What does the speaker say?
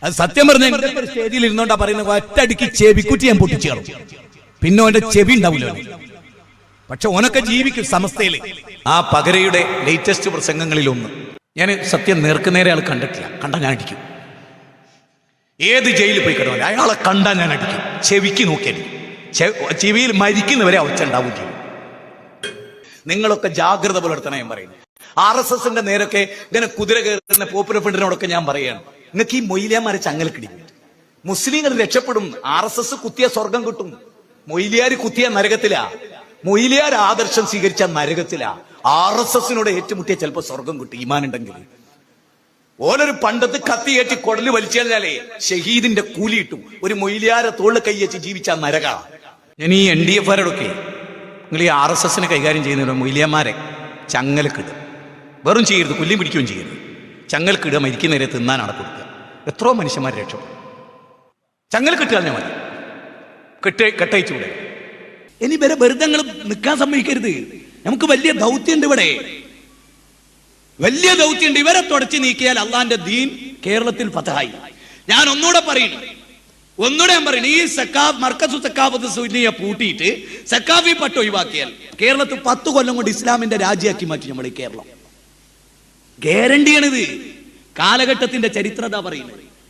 അത് സത്യം പറഞ്ഞ സ്റ്റേജിൽ ഇരുന്നോണ്ടാ പറയുന്നത്, ഒറ്റടിക്ക് ചെവിക്കുറ്റി ഞാൻ പൊട്ടിച്ചേറും, പിന്നെ ഓന്റെ ചെവി ഉണ്ടാവില്ല. പക്ഷെ ഓനൊക്കെ ജീവിക്കും സമസ്തയില്. ആ പകരയുടെ ലേറ്റസ്റ്റ് പ്രസംഗങ്ങളിലൊന്ന് ഞാൻ സത്യം നേർക്കുനേരെ ആൾ കണ്ടിട്ടില്ല. കണ്ടാ ഞാൻ അടിക്കും. ഏത് ജയിലിൽ പോയി കിടന്നാലും അയാളെ കണ്ടാൽ ഞാൻ അടിക്കും. ചെവിക്ക് നോക്കിയടിക്കും. ചെവിയിൽ മരിക്കുന്നവരെ ഒച്ച ഉണ്ടാവും ചെയ്യും. നിങ്ങളൊക്കെ ജാഗ്രത പുലർത്തണം. ഞാൻ പറയുന്നു, RSSന്റെ നേരൊക്കെ ഇങ്ങനെ കുതിര കയറുന്ന പോപ്പുലർ ഫ്രണ്ടിനോടൊക്കെ ഞാൻ പറയാണ്, നിങ്ങൾക്ക് ഈ മൊയ്ലിയാമാരെ ചങ്ങലക്കിടിക്കും. മുസ്ലിങ്ങൾ രക്ഷപ്പെടും. RSS കുത്തിയ സ്വർഗം കിട്ടും. മൊയ്ലിയാർ കുത്തിയ നരകത്തിലാ. മൊയ്ലിയാർ ആദർശം സ്വീകരിച്ച നരകത്തിലാ. RSSനോട് ഏറ്റുമുട്ടിയ ചിലപ്പോ സ്വർഗം കിട്ടും ഈമാനുണ്ടെങ്കിൽ. ഓലൊരു പണ്ടത്ത് കത്തിയേറ്റി കൊടല് വലിച്ചു കഴിഞ്ഞാലേ ഷഹീദിന്റെ കൂലി കിട്ടും. ഒരു മൊയ്ലിയാരെ തോളിൽ കൈയച്ച് ജീവിച്ച നരക. ഞാൻ ഈ NDF-കാരോടൊക്കെ, നിങ്ങൾ ഈ RSSനെ കൈകാര്യം ചെയ്യുന്ന മൊയ്ലിയന്മാരെ ചങ്ങലക്കിടുക. വെറും ചെയ്യരുത്, കൊല്ലിയും പിടിക്കുകയും ചെയ്യരുത്. ചങ്ങലക്കിടുക, മരിക്കുന്നവരെ തിന്നാനാണ് കൊടുക്കുക. എത്രയോ മനുഷ്യന്മാർ രക്ഷപ്പെടും. ചങ്ങലക്കിട്ട് കളഞ്ഞാൽ മതി, കെട്ടയച്ചുകൂടെ. ഇനി വരെ വെറുതെ നിങ്ങൾ നിൽക്കാൻ സമ്മതിക്കരുത്. നമുക്ക് വലിയ ദൗത്യമുണ്ട് ഇവിടെ, വലിയ ദൗത്യമുണ്ട്. ഇവരെ തുടച്ചു നീക്കിയാൽ അള്ളാന്റെ ദീൻ കേരളത്തിൽ ഫതഹായി. ഞാൻ ഒന്നുകൂടെ പറയുന്നു, ഈ മർക്കസു സക്കാഫത്ത് സുന്നിയെ പൂട്ടിയിട്ട് സക്കാഫി പട്ട് ഒഴിവാക്കിയാൽ കേരളത്തിൽ 10 കൊല്ലം കൊണ്ട് ഇസ്ലാമിന്റെ രാജ്യമാക്കി മാറ്റി നമ്മൾ ഈ കേരളം. ഗ്യാരണ്ടിയാണിത്. കാലഘട്ടത്തിന്റെ ചരിത്രത പറയുന്നത്.